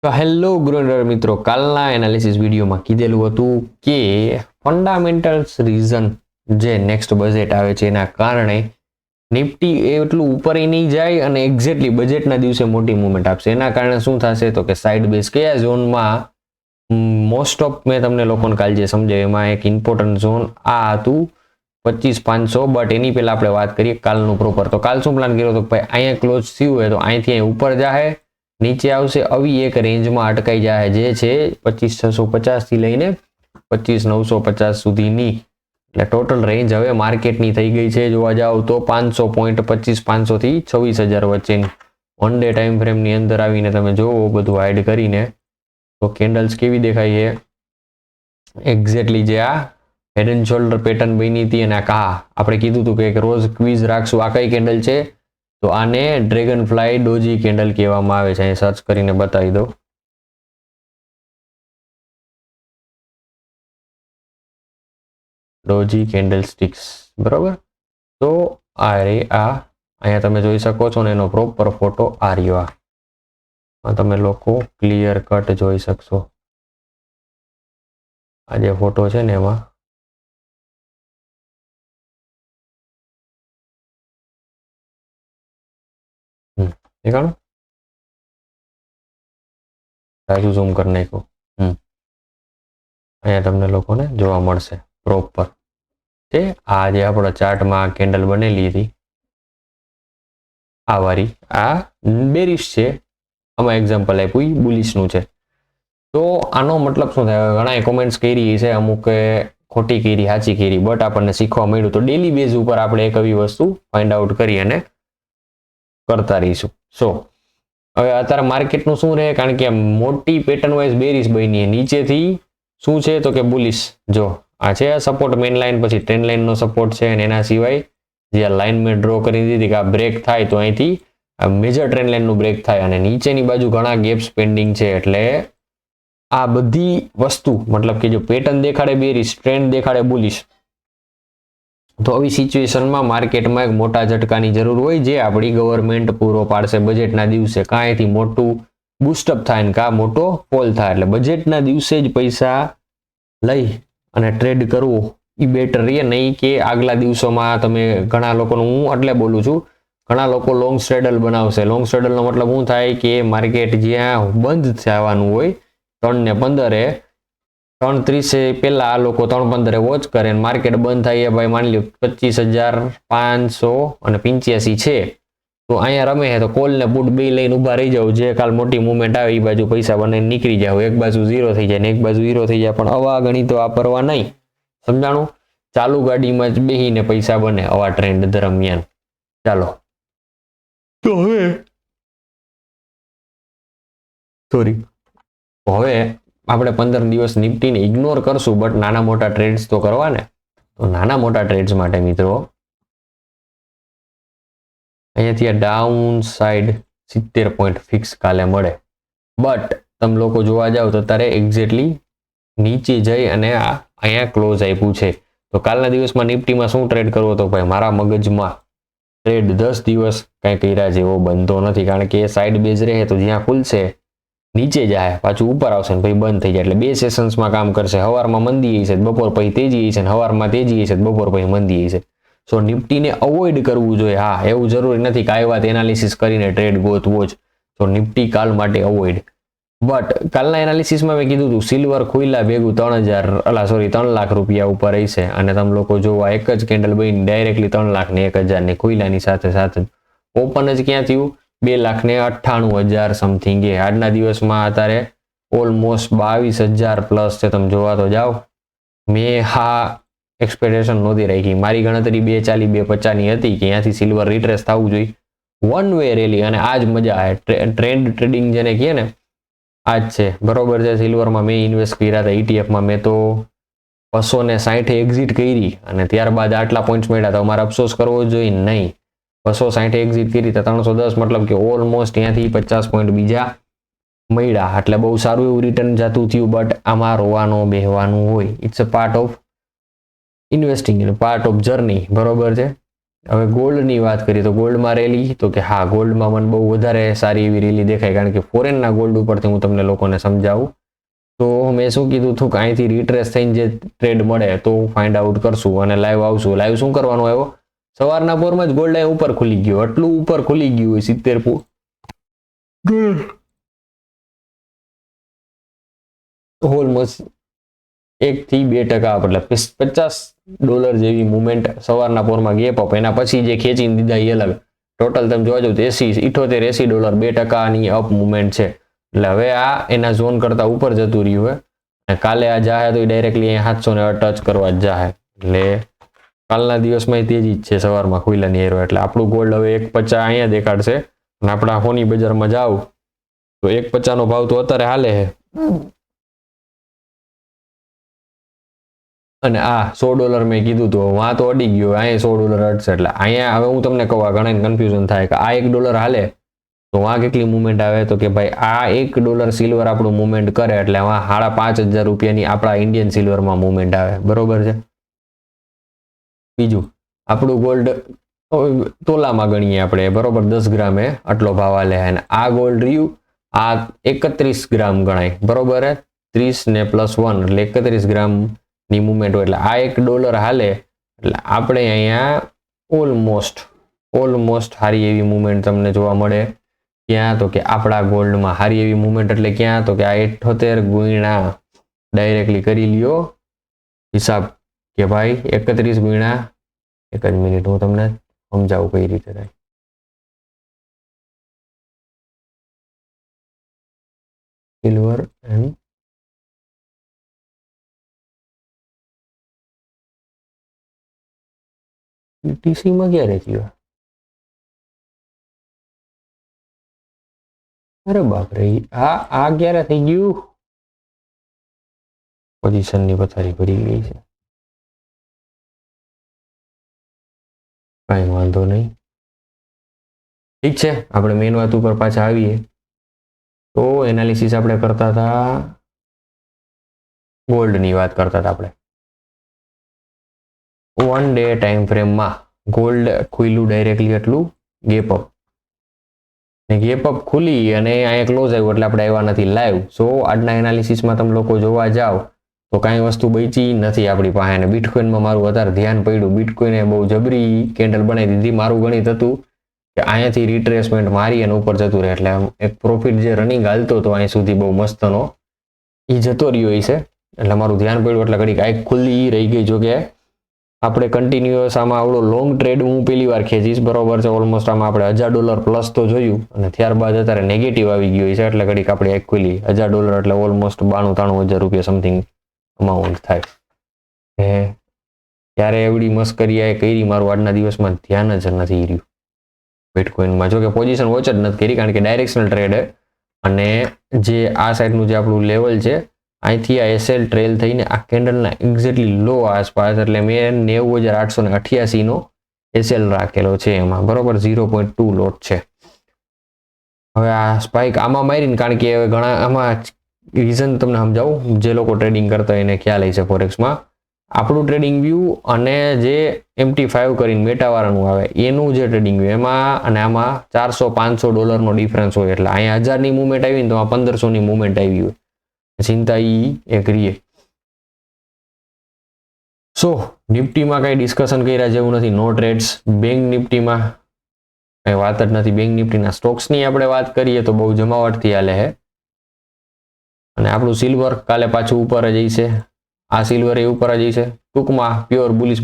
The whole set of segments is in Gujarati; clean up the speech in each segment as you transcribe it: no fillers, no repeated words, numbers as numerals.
તો હેલો ગ્રોનર મિત્રો, કાલના એનાલિસિસ વિડીયોમાં કીધેલું હતું કે ફંડામેન્ટલ્સ રીઝન જે નેક્સ્ટ બજેટ આવે છે એના કારણે નિફ્ટી એટલું ઉપર નહીં જાય અને એક્ઝેક્ટલી બજેટના દિવસે મોટી મૂવમેન્ટ આપશે. એના કારણે શું થશે તો કે સાઇડ બેઝ કયા ઝોનમાં મોસ્ટ ઓફ મેં તમને લોકોને કાલ જે સમજાવ્યું એમાં એક ઇમ્પોર્ટન્ટ ઝોન આ હતું 25,500. બટ એની પહેલા આપણે વાત કરીએ કાલનું પ્રોપર. તો કાલ શું પ્લાન કર્યો તો ભાઈ અહીંયા ક્લોઝ થયું હોય તો અહીંથી અહીં ઉપર જાય, નીચે આવશે, આવી એક રેન્જમાં અટકાઈ જાય જે છે 25,650 થી લઈને 25,950 સુધીની. એટલે ટોટલ રેન્જ હવે માર્કેટની થઈ ગઈ છે જોવા જાવ તો 500 પોઈન્ટ 25,500 થી 26,000 વચ્ચેની. વન ડે ટાઈમ ફ્રેમની અંદર આવીને તમે જોવો બધું હાઈડ કરીને તો કેન્ડલ્સ કેવી દેખાય છે. એક્ઝેક્ટલી જે આ હેડ એન્ડ શોલ્ડર પેટર્ન બની હતી અને આ આપણે કીધું હતું કે એક રોજ ક્વિઝ રાખશું. આ કઈ કેન્ડલ છે તો આને ડ્રેગન ફ્લાય ડોજી કેન્ડલ કહેવામાં આવે છે. અહીં સર્ચ કરીને બતાવી દો. ડોજી કેન્ડલ સ્ટિક્સ, બરોબર. તો આ રે આ અહીંયા તમે જોઈ શકો છો ને એનો પ્રોપર ફોટો આ રહ્યો. આ તમે લોકો ક્લિયર કટ જોઈ શકશો. આ જે ફોટો છે ને એમાં દેખાણું, સાચું ઝૂમ કરી નાખ્યું. અહીંયા તમને લોકોને જોવા મળશે પ્રોપર છે. આ જે આપણા ચાર્ટમાં કેન્ડલ બનેલી હતી આ વારી, આ બેરિશ છે. આમાં એક્ઝામ્પલ આપ્યું બુલિશનું છે. તો આનો મતલબ શું થાય? ઘણા કોમેન્ટ્સ કરી છે, અમુક ખોટી કરી, સાચી કરી, બટ આપણને શીખવા મળ્યું. તો ડેલી બેઝ ઉપર આપણે એક આવી વસ્તુ ફાઇન્ડ આઉટ કરી અને કરતા રહીશું. સો હવે અત્યારે માર્કેટનું શું રહે, કારણ કે મોટી પેટર્ન વાઇઝ બેરિશ બની, નીચેથી શું છે તો કે બુલિશ. જો આ છે સપોર્ટ મેઇન લાઇન, પછી ટ્રેન્ડ લાઇનનો સપોર્ટ છે, અને એના સિવાય જે આ લાઇન મેં ડ્રો કરી દીધી કે આ બ્રેક થાય તો અહીંથી મેજર ટ્રેન્ડ લાઇનનું બ્રેક થાય અને નીચેની બાજુ ઘણા ગેપ્સ પેન્ડિંગ છે. એટલે આ બધી વસ્તુ મતલબ કે જો પેટર્ન દેખાડે બેરિશ, ટ્રેન્ડ દેખાડે બુલિશ, તો આવી સિચ્યુએશનમાં માર્કેટમાં એક મોટા ઝટકાની જરૂર હોય જે આપણી ગવર્મેન્ટ પૂરો પાડશે બજેટના દિવસે. કાંઈથી મોટું બૂસ્ટઅપ થાય ને કાં મોટો ફોલ થાય. એટલે બજેટના દિવસે જ પૈસા લઈ અને ટ્રેડ કરવું એ બેટર રહે, નહીં કે આગલા દિવસોમાં તમે ઘણા લોકોનું, હું એટલે બોલું છું, ઘણા લોકો લોંગ સ્ટ્રેડલ બનાવશે. લોંગ સ્ટ્રેડલનો મતલબ શું થાય કે માર્કેટ જ્યાં બંધ થવાનું હોય 3:15 3:30 પહેલા આ લોકો 3:15 વોચ કરે અને માર્કેટ બંધ થાય ભાઈ માની લો 25,585 છે તો અહીંયા રમે છે તો કોલ ને પુટ બે લઈને ઊભા રહી જાવ. જે કાલ મોટી મુવમેન્ટ આવે એ બાજુ પૈસા બને નીકળી જાવ. એક બાજુ 0 થઈ જાય ને એક બાજુ 0 થઈ જાય, પણ આવા ગણિતો વાપરવા નહીં. સમજાણું? ચાલુ ગાડીમાં જ બેહીને પૈસા બને આવા ટ્રેન્ડ દરમિયાન. ચાલો તો હવે આપણે 15 દિવસ નિફ્ટીને ઇગ્નોર કરશું, બટ નાના મોટા ટ્રેડ્સ તો કરવા ને. તો નાના મોટા ટ્રેડ્સ માટે મિત્રો અહીંયાથી આ ડાઉન સાઈડ 70 પોઈન્ટ ફિક્સ કાલે મળે. બટ તમે લોકો જોવા જાવ તો તારે એક્ઝેક્ટલી નીચે જઈ અને આ અહીંયા ક્લોઝ આપ્યું છે. તો કાલના દિવસમાં નિફ્ટીમાં શું ટ્રેડ કરવો તો ભાઈ મારા મગજમાં ટ્રેડ 10 દિવસ કંઈ કર્યા જેવો બનતો નથી, કારણ કે એ સાઈડ બેઝ રહે તો જ્યાં ખુલશે નીચે જાય પાછું ઉપર આવશે ને પછી બંધ થઈ જાય. એટલે બે સેશન્સમાં કામ કરશે. સવારમાં મંદી હશે, બપોર પછી તેજી હશે, સવારમાં તેજી હશે, બપોર પછી મંદી હશે. સો નિફ્ટીને અવોઇડ કરવું જોઈએ. હા, એવું જરૂરી નથી કે આ વાત એનાલિસિસ કરીને ટ્રેડ ગોતવો જ. તો નિફ્ટી કાલ માટે અવોઇડ. બટ કાલના એનાલિસિસમાં મેં કીધું હતું સિલ્વર ખુલ્લા ભેગું 3 લાખ રૂપિયા ઉપર હશે. અને તમે લોકો જોવા એક જ કેન્ડલ બની ડાયરેક્ટલી 3 લાખ ને 1,000 ને ખુલ્લાની સાથે સાથે ઓપન જ ક્યાં થયું 2,98,000 સમથિંગ. આજના દિવસમાં અત્યારે ઓલમોસ્ટ 22,000 પ્લસ છે. તમે જોવા તો જાઓ. મેં હા એક્સપેક્ટેશન નહોતી રાખી. મારી ગણતરી 240-250 ની હતી કે અહીંયાથી સિલ્વર રિટ્રેસ થવું જોઈએ. વન વે રેલી અને આજ મજા આવે. ટ્રેન્ડ ટ્રેડિંગ જેને કહે ને આજ છે, બરોબર છે. સિલ્વરમાં મેં ઇન્વેસ્ટ કર્યા હતા ETF-માં. મેં તો 260 એક્ઝિટ કરી અને ત્યારબાદ આટલા પોઈન્ટ્સ મળ્યા. તો અમારે અફસોસ કરવો જોઈએ નહીં. 260 એક્ઝિટ કરી તો 310 મતલબ કે ઓલમોસ્ટ ત્યાંથી 50 પોઈન્ટ બીજા મળ્યા. એટલે બહુ સારું એવું રિટર્ન જતું થયું. બટ આમાં રોવાનું બેહવાનું હોય. It's a part of investing, part of journey, બરોબર છે. હવે ગોલ્ડની વાત કરીએ તો ગોલ્ડમાં રેલી તો કે હા ગોલ્ડમાં મને બહુ વધારે સારી એવી રેલી દેખાય કારણ કે ફોરેનના ગોલ્ડ ઉપરથી હું તમને લોકોને સમજાવું તો મેં શું કીધું હતું કે અહીંથી રિટ્રેસ થઈને જે ટ્રેડ મળે તો ફાઇન્ડ આઉટ કરશું અને લાઈવ આવશું. લાઈવ શું કરવાનું આવ્યો સવારના પોરમાં જ ગોલ્ડ ઉપર ખુલી ગયો, આટલું ઉપર ખુલી ગયું હોય 70 ઓલમોસ્ટ 1 થી 2% એટલે $50 જેવી મુવમેન્ટ સવારના પોરમાં ગેપ અપ એના પછી જે ખેંચીને દીધા એ અલગ. ટોટલ તમે જોવા જાવ તો $78-80 2%ની અપ મુવમેન્ટ છે. એટલે હવે આ એના ઝોન કરતા ઉપર જતું રહ્યું હોય અને કાલે આ જાહે તો ડાયરેક્ટલી અહીંયા 700 ટચ કરવા જ જાહે. એટલે કાલના દિવસમાં તેજી જ છે સવારમાં ખુલ્લાની એરો. એટલે આપણું ગોલ્ડ હવે 1.50 અહીંયા દેખાડશે અને આપણા હોની બજારમાં જાવ તો 1.50 નો ભાવ તો અત્યારે હાલે છે અને આ $100 મેં કીધું તો વાં તો અડી ગયો, અહીંયા $100 અડશે. એટલે અહીંયા હવે હું તમને કહું ઘણા કન્ફ્યુઝન થાય કે આ $1 હાલે તો વાં કેટલી મુવમેન્ટ આવે તો કે ભાઈ આ $1 સિલ્વર આપણું મુવમેન્ટ કરે એટલે વાં 5,500 રૂપિયાની આપણા ઇન્ડિયન સિલ્વરમાં મુવમેન્ટ આવે. બરોબર છે. બીજું આપણું ગોલ્ડ તોલામાં ગણીએ આપણે બરોબર 10 ગ્રામે આટલો ભાવ હાલે અને આ ગોલ્ડ રહ્યું આ 31 ગ્રામ ગણાય બરોબર. 30 ને +1 એટલે 31 ગ્રામ ની મુવમેન્ટ હોય એટલે આ $1 હાલે એટલે આપણે અહીંયા ઓલમોસ્ટ સારી એવી મુવમેન્ટ તમને જોવા મળે. ક્યાં તો કે આપણા ગોલ્ડમાં સારી એવી મુવમેન્ટ એટલે ક્યાં તો કે આ 78 ગુણ્યા ડાયરેક્ટલી કરી લ્યો હિસાબ કે ભાઈ 31 ગુણ્યા 1 મિનિટ હું તમને સમજાવું કઈ રીતે થાય. સિલ્વર એન્ડ ટીસી માં ક્યારે થયો? અરે બાપરે આ ક્યારે થઈ ગયું? પોઝિશન ની પથારી ભરી ગઈ છે. કઈ વાંધો નહીં, ઠીક છે. આપણે મેઇન વાત ઉપર પાછા આવીએ તો એનાલિસિસ આપણે કરતા હતા ગોલ્ડની વાત કરતા હતા આપણે 1 ડે ટાઈમ ફ્રેમમાં ગોલ્ડ ખુલ્લું ડાયરેક્ટલી એટલું ગેપ અપ ને ગેપ અપ ખુલી અને અહીંયા ક્લોઝ આવ્યું એટલે આપણે આવ્યા નથી લાઈવ. સો આજના એનાલિસિસમાં તમે લોકો જોવા જાવ તો કાંઈ વસ્તુ બચી નથી આપણી પાસે. અને બિટકોઇનમાં મારું વધારે ધ્યાન પડ્યું. બિટકોઇને બહુ જબરી કેન્ડલ બનાવી દીધી. મારું ગણિત હતું કે અહીંયાથી રિટ્રેસમેન્ટ મારી અને ઉપર જતું રહે એટલે એક પ્રોફિટ જે રનિંગ હાલતો હતો અહીં સુધી બહુ મસ્તનો એ જતો રહ્યો છે. એટલે મારું ધ્યાન પડ્યું એટલે ઘડીક આંખ ખુલ્લી રહી ગઈ. જો કે આપણે કન્ટિન્યુઅસ આમાં આવડો લોંગ ટ્રેડ હું પહેલી વાર ખેંચીશ બરોબર છે. ઓલમોસ્ટ આમાં આપણે $1000+ તો જોયું અને ત્યારબાદ અત્યારે નેગેટિવ આવી ગયું છે એટલે ઘડીક આપણી આંખ ખુલી. $1000 એટલે ઓલમોસ્ટ 92-93 હજાર રૂપિયા સમથિંગ અમાઉન્ટ થાય. ત્યારે એવડી મસ્કરી કરી મારું આજના દિવસમાં ધ્યાન જ નથી રહ્યું બિટકોઇનમાં. જો કે પોઝિશન વોચ જ નથી કરી કારણ કે ડાયરેક્શનલ ટ્રેડ અને જે આ સાઈડનું જે આપણું લેવલ છે અહીંથી આ એસએલ ટ્રેલ થઈને આ કેન્ડલના એક્ઝેક્ટલી લો આસપાસ એટલે મેં 90,888 નો એસએલ રાખેલો છે એમાં બરોબર 0.2 લોટ છે. હવે આ સ્પાઇક આમાં મારીને કારણ કે ઘણા આમાં રીઝન તમને સમજાવું જે લોકો ટ્રેડિંગ કરતા એને ખ્યાલ હશે ફોરેક્સમાં આપણું ટ્રેડિંગ વ્યૂ અને જે MT5 કરીને મેટાવાળાનું આવે એનું જે ટ્રેડિંગ વ્યૂ એમાં અને આમાં $400-500 નો ડિફરન્સ હોય એટલે અહીંયા 1000 ની મુવમેન્ટ આવી ને તો આ 1500 ની મુવમેન્ટ આવી હોય. ચિંતા એક રીએ. સો નિફ્ટીમાં કઈ ડિસ્કશન કર્યા જેવું નથી. નો ટ્રેડ્સ. બેંક નિફ્ટીમાં કઈ વાત જ નથી. બેંક નિફ્ટીના સ્ટોક્સની આપણે વાત કરીએ તો બહુ જમાવટથી હાલે છે અને આપણું સિલ્વર કાલે પાછું ઉપર જ જશે. આ સિલ્વર એ ઉપર જ જશે. ટૂંકમાં પ્યોર બુલિશ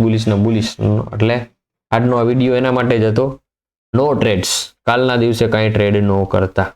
એટલે આજનો આ વિડીયો એના માટે જ હતો. નો ટ્રેડ્સ. કાલના દિવસે કાંઈ ટ્રેડ ન કરતા.